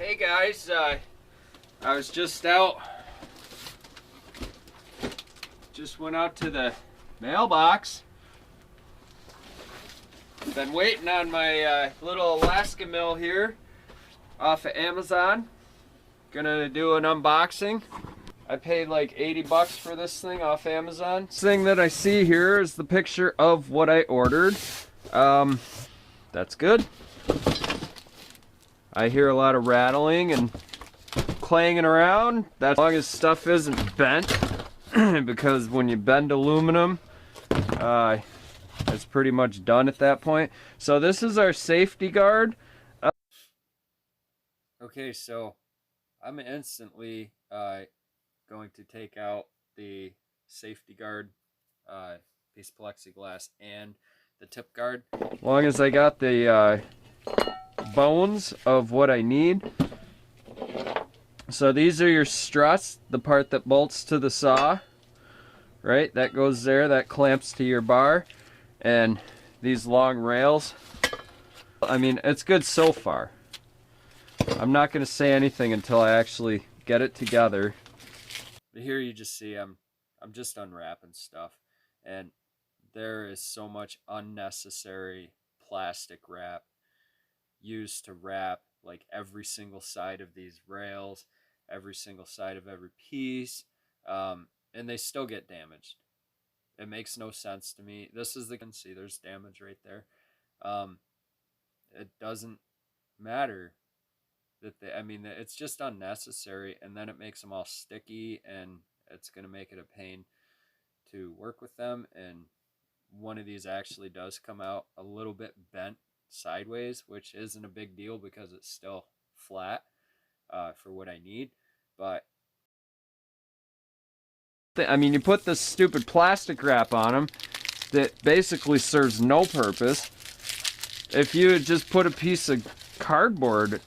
Hey guys, I was just out, went out to the mailbox. Been waiting on my little Alaska mill here off of Amazon. Gonna do an unboxing. I paid like 80 bucks for this thing off Amazon. This thing that I see here is the picture of what I ordered. That's good. I hear a lot of rattling and clanging around. That's as long as stuff isn't bent, because when you bend aluminum, it's pretty much done at that point. So this is our safety guard. Okay, so I'm instantly going to take out the safety guard piece of plexiglass and the tip guard. As long as I got the bones of what I need. So these are your struts, the part that bolts to the saw, right? That goes there, that clamps to your bar. And these long rails. I mean, it's good so far. I'm not going to say anything until I actually get it together. But here you just see I'm just unwrapping stuff. And there is so much unnecessary plastic wrap used to wrap like every single side of these rails, every single side of every piece, and they still get damaged. It makes no sense to me. This is the, see, there's damage right there. It doesn't matter that they, I mean, it's just unnecessary, and then it makes them all sticky, and it's going to make it a pain to work with them. And one of these actually does come out a little bit bent sideways, which isn't a big deal because it's still flat for what I need. But I mean, you put this stupid plastic wrap on them that basically serves no purpose. If you had just put a piece of cardboard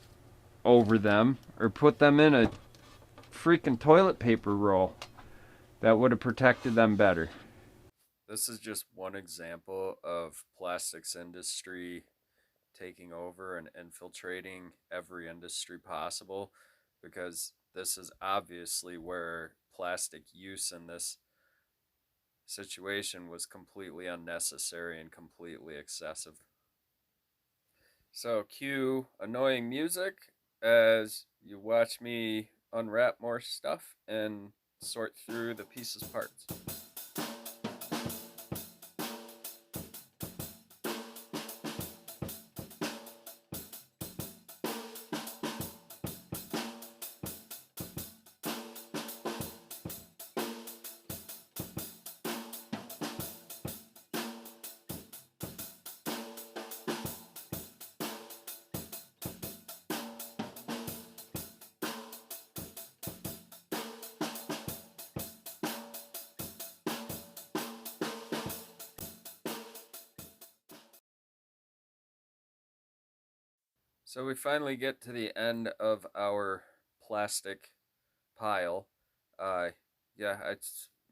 over them or put them in a freaking toilet paper roll, that would have protected them better. This is just one example of plastics industry taking over and infiltrating every industry possible, because this is obviously where plastic use in this situation was completely unnecessary and completely excessive. So cue annoying music as you watch me unwrap more stuff and sort through the pieces parts. So we finally get to the end of our plastic pile. Yeah, I'd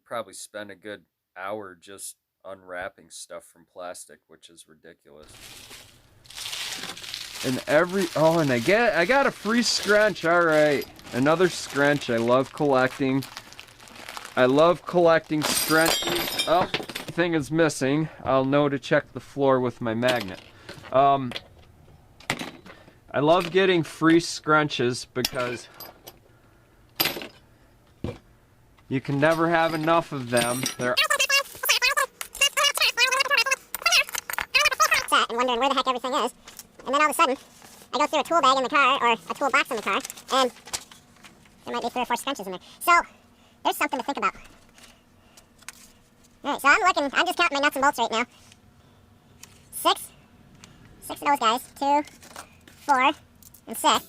probably spend a good hour just unwrapping stuff from plastic, which is ridiculous. And and I got a free scrunch. All right, another scrunch. I love collecting. I love collecting scrunchies. Oh, thing is missing. I'll know to check the floor with my magnet. I love getting free scrunches because you can never have enough of them. They're and wondering where the heck everything is. And then all of a sudden, I go through a tool bag in the car, or a tool box in the car, and there might be 3 or 4 scrunches in there. So, there's something to think about. Alright, so I'm just counting my nuts and bolts right now. 6 of those guys. 2, 4, and 6.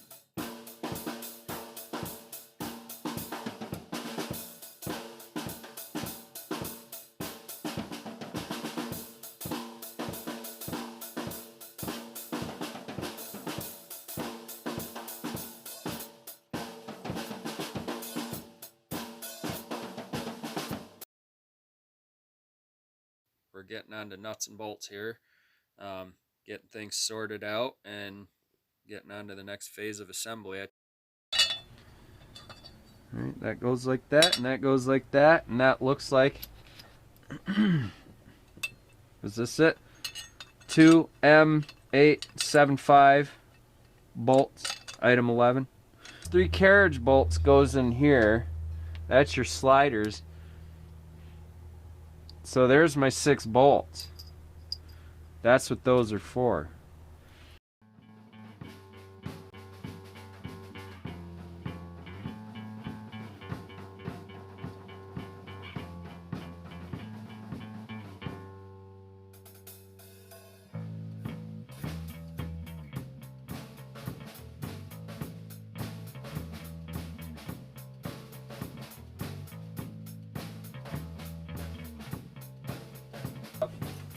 We're getting on to nuts and bolts here, getting things sorted out and getting on to the next phase of assembly. Right, that goes like that, and that goes like that, and that looks like, is this it? 2M875 bolts, item 11. 3 carriage bolts goes in here. That's your sliders. So there's my 6 bolts. That's what those are for.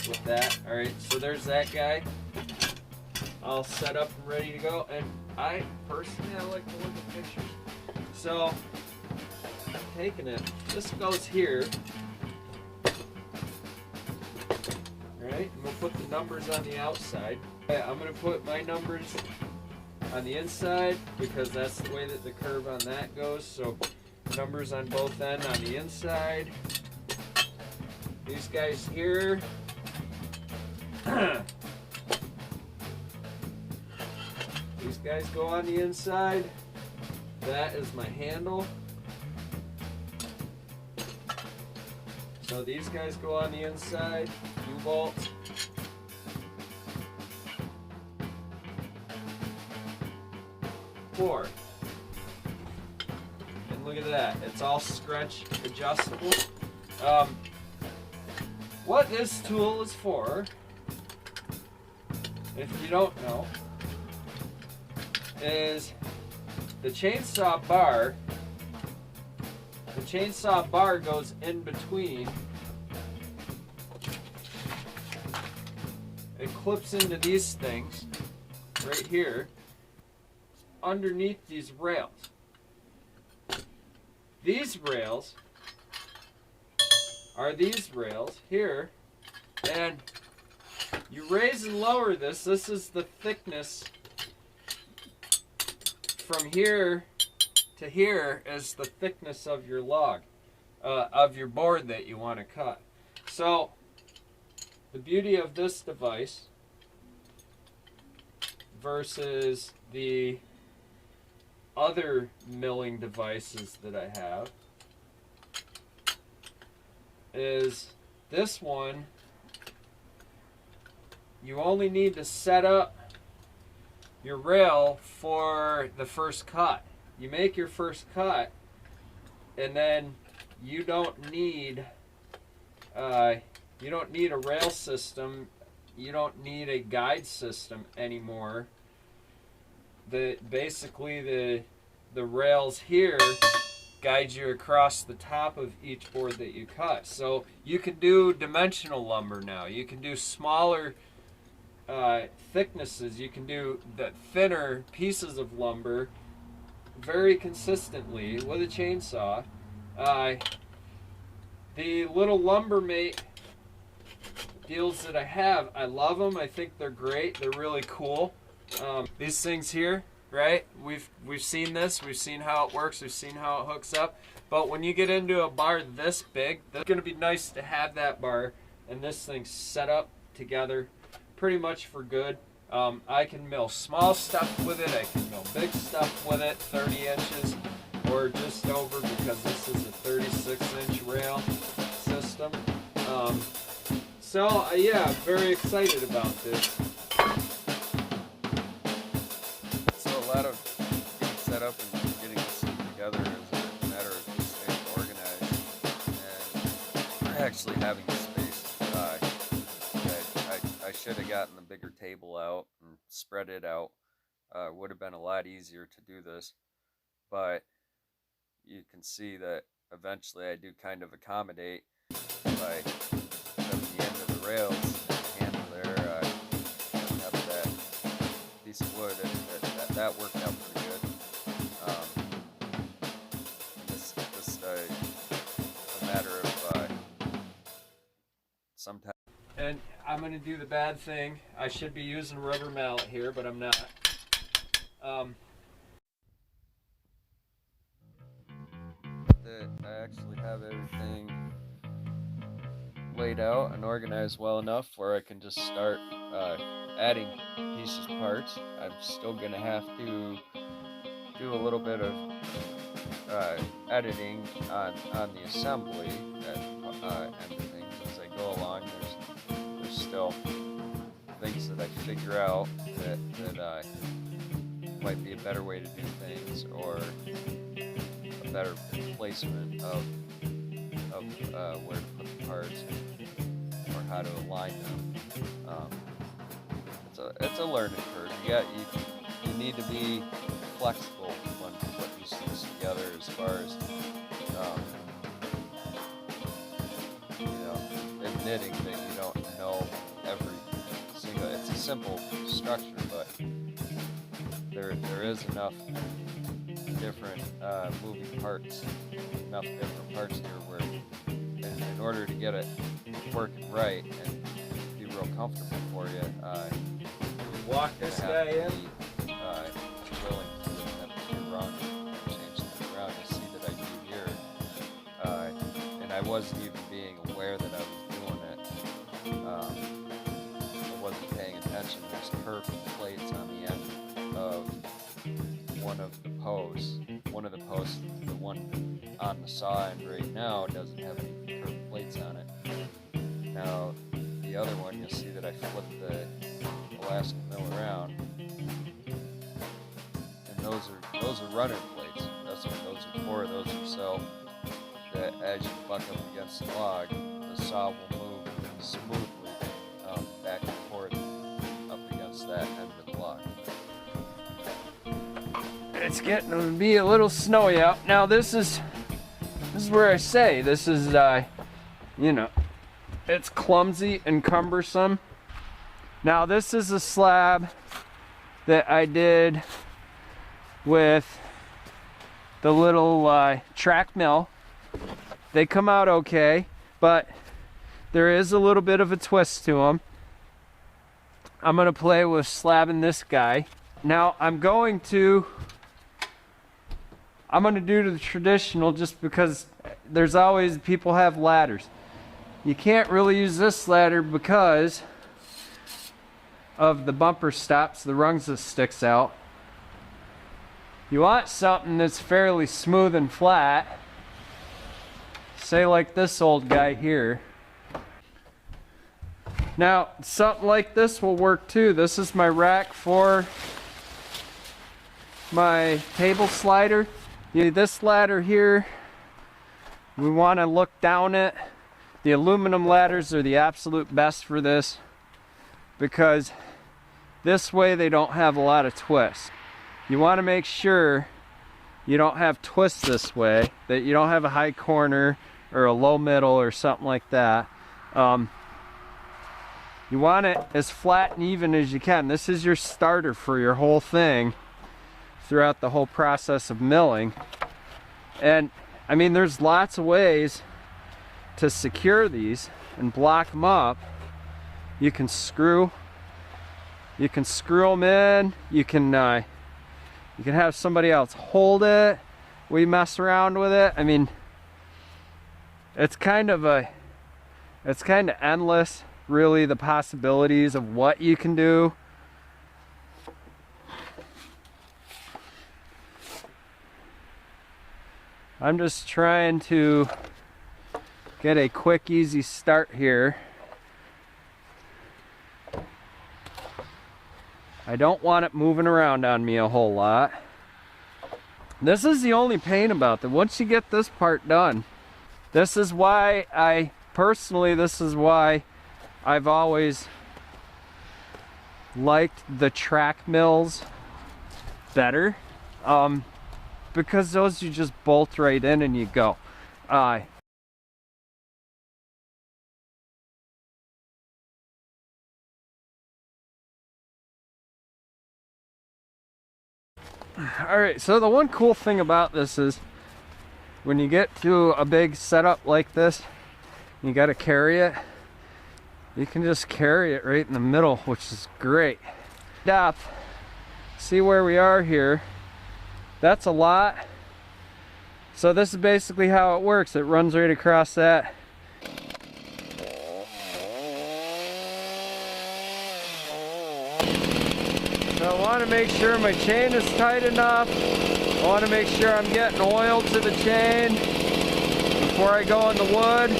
With that, alright, so there's that guy all set up and ready to go. And I personally, I like to look at pictures. So I'm taking it, this goes here, alright, and we'll put the numbers on the outside. I'm going to put my numbers on the inside because that's the way that the curve on that goes. So numbers on both ends on the inside. These guys here. These guys go on the inside. That is my handle. So these guys go on the inside. U-bolt. Four. And look at that. It's all stretch adjustable. What this tool is for, if you don't know, is the chainsaw bar. The chainsaw bar goes in between. It clips into these things right here underneath these rails. These rails are these rails here, and you raise and lower this. This is the thickness from here to here is the thickness of your log, of your board that you want to cut. So the beauty of this device versus the other milling devices that I have is this one, you only need to set up your rail for the first cut. You make your first cut, and then you don't need a rail system. You don't need a guide system anymore. Basically the rails here guide you across the top of each board that you cut. So you can do dimensional lumber now. You can do smaller thicknesses. You can do the thinner pieces of lumber very consistently with a chainsaw. The little Lumbermate deals that I have, I love them. I think they're great. They're really cool. These things here, right? We've seen this. We've seen how it works. We've seen how it hooks up. But when you get into a bar this big, it's going to be nice to have that bar and this thing set up together pretty much for good. I can mill small stuff with it. I can mill big stuff with it, 30 inches or just over, because this is a 36-inch rail system. Yeah, I'm very excited about this. So a lot of getting set up and getting this thing together is a matter of just staying organized and actually having the space. I should have gotten the bigger table out and spread it out. Would have been a lot easier to do this, but you can see that eventually I do kind of accommodate by having the end of the rails and the handle there. Have that piece of wood, that worked out pretty good. This a matter of sometimes. And I'm going to do the bad thing. I should be using a rubber mallet here, but I'm not. that I actually have everything laid out and organized well enough where I can just start adding pieces parts. I'm still gonna have to do a little bit of editing on the assembly end of things as I go along. There's still things that I figure out that might be a better way to do things, or a better placement of where to put the parts, or how to align them. It's a learning curve. You need to be flexible when putting these things together, as far as admitting that you don't know every single. It's a simple structure, but there is enough different moving parts, enough different parts here where, in order to get it working right and be real comfortable for you, walk this guy in. Willing to admit wrong and change things around. You see that I do here, and I wasn't even being aware that I was doing it. I wasn't paying attention. There's curved plates on the end of one of the posts. One of the posts, the one on the saw end right now, doesn't have any curved plates on it. Now, the other one, you'll see that I flipped the Alaska mill around, and those are runner plates. That's what those are for. Those are so that as you buck up against the log, the saw will move smoothly back and forth up against that end of the log. It's getting to be a little snowy out now. This is where I say this is it's clumsy and cumbersome. Now this is a slab that I did with the little track mill. They come out okay, but there is a little bit of a twist to them. I'm gonna play with slabbing this guy. Now I'm gonna do the traditional, just because there's always, people have ladders. You can't really use this ladder because of the bumper stops, the rungs that sticks out. You want something that's fairly smooth and flat, say like this old guy here. Now something like this will work too. This is my rack for my table slider. This ladder here, we want to look down it. The aluminum ladders are the absolute best for this, because this way they don't have a lot of twists. You want to make sure you don't have twists this way, that you don't have a high corner or a low middle or something like that. You want it as flat and even as you can. This is your starter for your whole thing throughout the whole process of milling. And I mean, there's lots of ways to secure these and block them up. You can screw them in. You can have somebody else hold it. We mess around with it. I mean, it's kind of endless, really, the possibilities of what you can do. I'm just trying to get a quick, easy start here. I don't want it moving around on me a whole lot. This is the only pain about it. Once you get this part done, this is why I've always liked the track mills better. Because those you just bolt right in and you go. Alright, so the one cool thing about this is when you get to a big setup like this, you gotta carry it. You can just carry it right in the middle, which is great. See where we are here. That's a lot So this is basically how it works. It runs right across that. So I want to make sure my chain is tight enough. I want to make sure I'm getting oil to the chain before I go on the wood.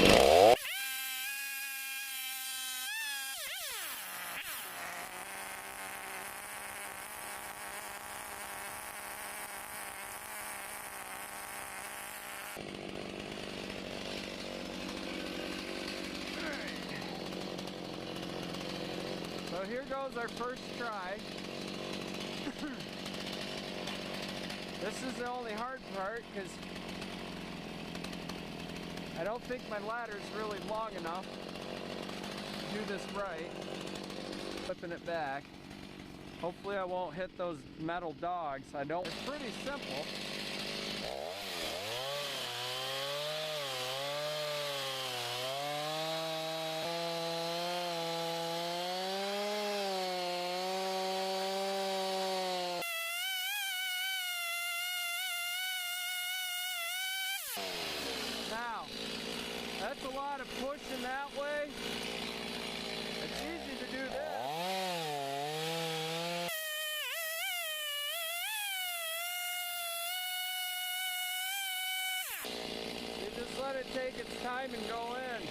So here goes our first try. This is the only hard part because I don't think my ladder is really long enough to do this right. Flipping it back. Hopefully I won't hit those metal dogs. It's pretty simple. Now, that's a lot of pushing that way. It's easy to do this. You just let it take its time and go in.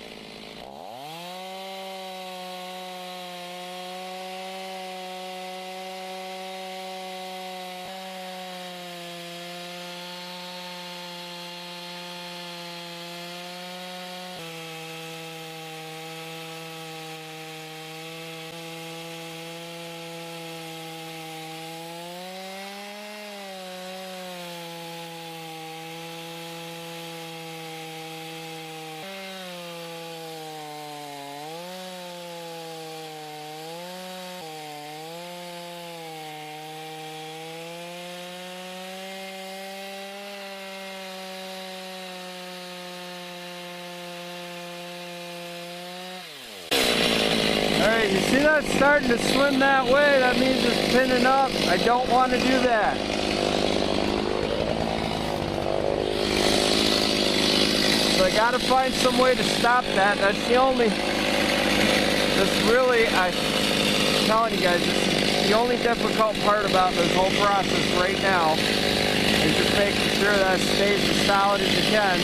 Alright, you see that starting to swim that way? That means it's pinning up. I don't want to do that. So I gotta find some way to stop that. That's the only, I'm telling you guys, this is the only difficult part about this whole process right now is just making sure that it stays as solid as you can.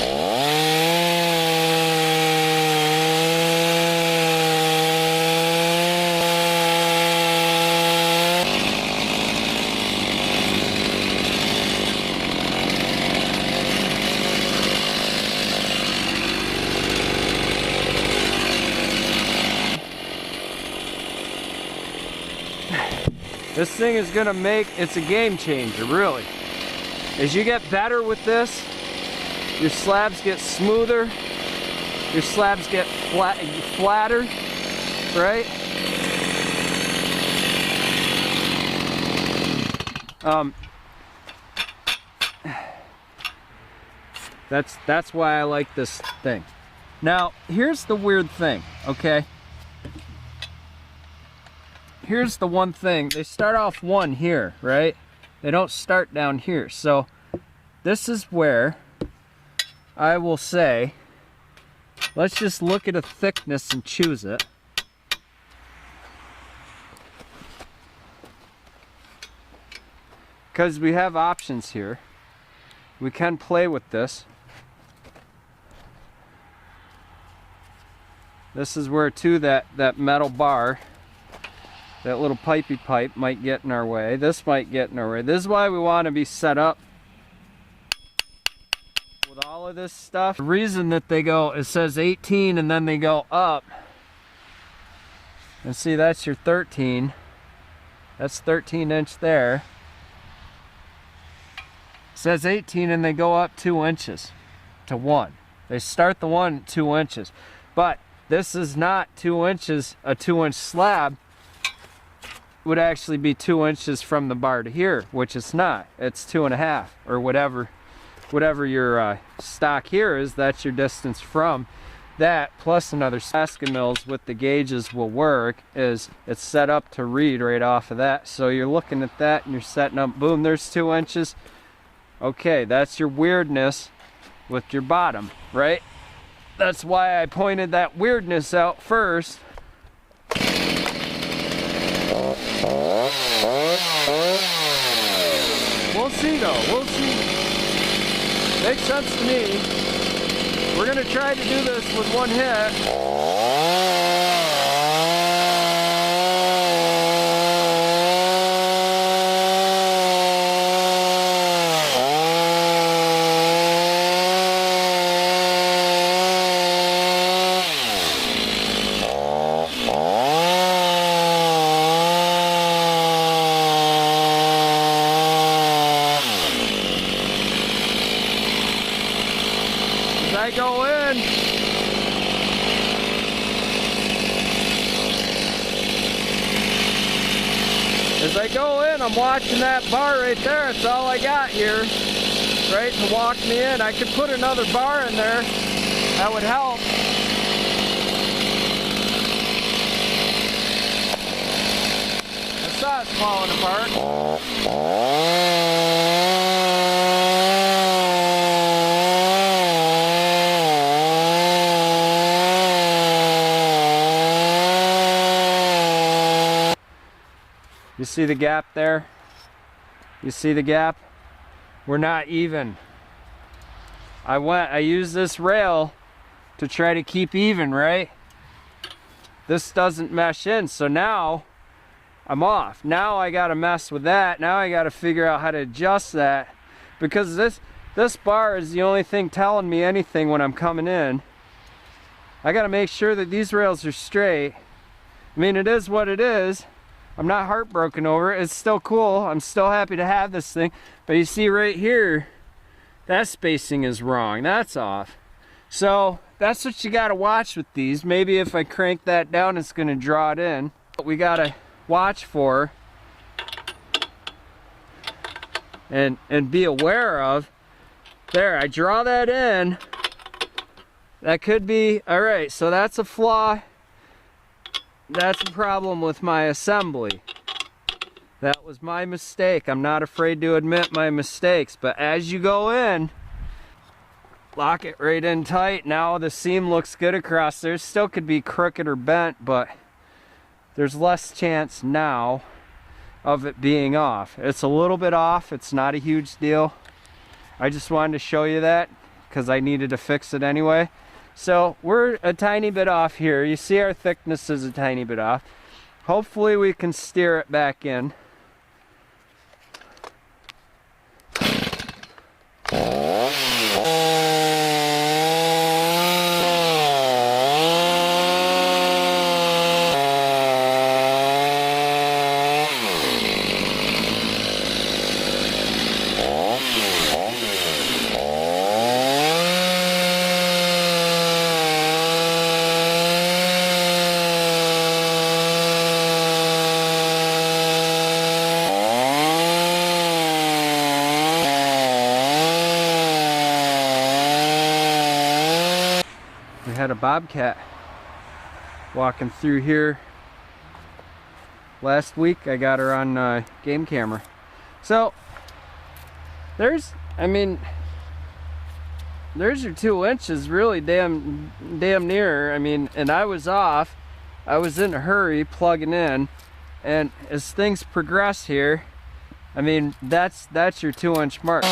This thing is gonna it's a game changer, really. As you get better with this, your slabs get smoother, your slabs get flatter, right? That's why I like this thing. Now, here's the weird thing, okay? Here's the one thing, they start off one here, right? They don't start down here. So this is where I will say, let's just look at a thickness and choose it. Because we have options here. We can play with this. This is where too that metal bar, that little pipey pipe might get in our way. This might get in our way. This is why we want to be set up with all of this stuff. The reason that they go, it says 18 and then they go up. And see, that's your 13. That's 13 inch there. It says 18 and they go up 2 inches to 1. They start the one at 2 inches. But this is not 2 inches, a 2-inch slab would actually be 2 inches from the bar to here, which it's not. It's 2.5 or whatever your stock here is. That's your distance from that, plus another Baskin mills with the gauges will work is it's set up to read right off of that. So you're looking at that and you're setting up, boom, there's 2 inches. Okay, that's your weirdness. with your bottom, right? That's why I pointed that weirdness out first. We'll see though, we'll see. Makes sense to me. We're gonna try to do this with one hit. I go in. As I go in, I'm watching that bar right there. It's all I got here, right, to walk me in. I could put another bar in there. That would help. I saw it's falling apart. You see the gap there? You see the gap? We're not even. I used this rail to try to keep even, right? This doesn't mesh in, so now I'm off. Now I gotta mess with that. Now I gotta figure out how to adjust that, because this bar is the only thing telling me anything when I'm coming in. I gotta make sure that these rails are straight. I mean, it is what it is. I'm not heartbroken over it. It's still cool. I'm still happy to have this thing. But you see right here, that spacing is wrong. That's off. So that's what you gotta watch with these. Maybe if I crank that down, it's gonna draw it in. What we gotta watch for and be aware of. There, I draw that in. That could be, all right, so that's a flaw. That's a problem with my assembly. That was my mistake. I'm not afraid to admit my mistakes, but as you go in, lock it right in tight. Now the seam looks good across there. Still could be crooked or bent, but there's less chance now of it being off. It's a little bit off. It's not a huge deal. I just wanted to show you that because I needed to fix it anyway. So we're a tiny bit off here. You see our thickness is a tiny bit off. Hopefully we can steer it back in. Had a bobcat walking through here last week. I got her on game camera. So there's your 2 inches, really damn near. I mean, and I was off. I was in a hurry plugging in, and as things progress here, I mean, that's your 2-inch mark.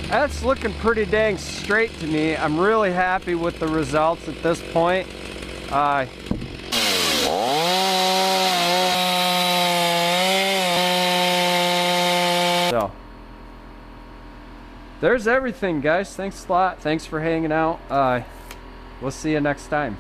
That's looking pretty dang straight to me. I'm really happy with the results at this point. So there's everything, guys. Thanks a lot. Thanks for hanging out. We'll see you next time.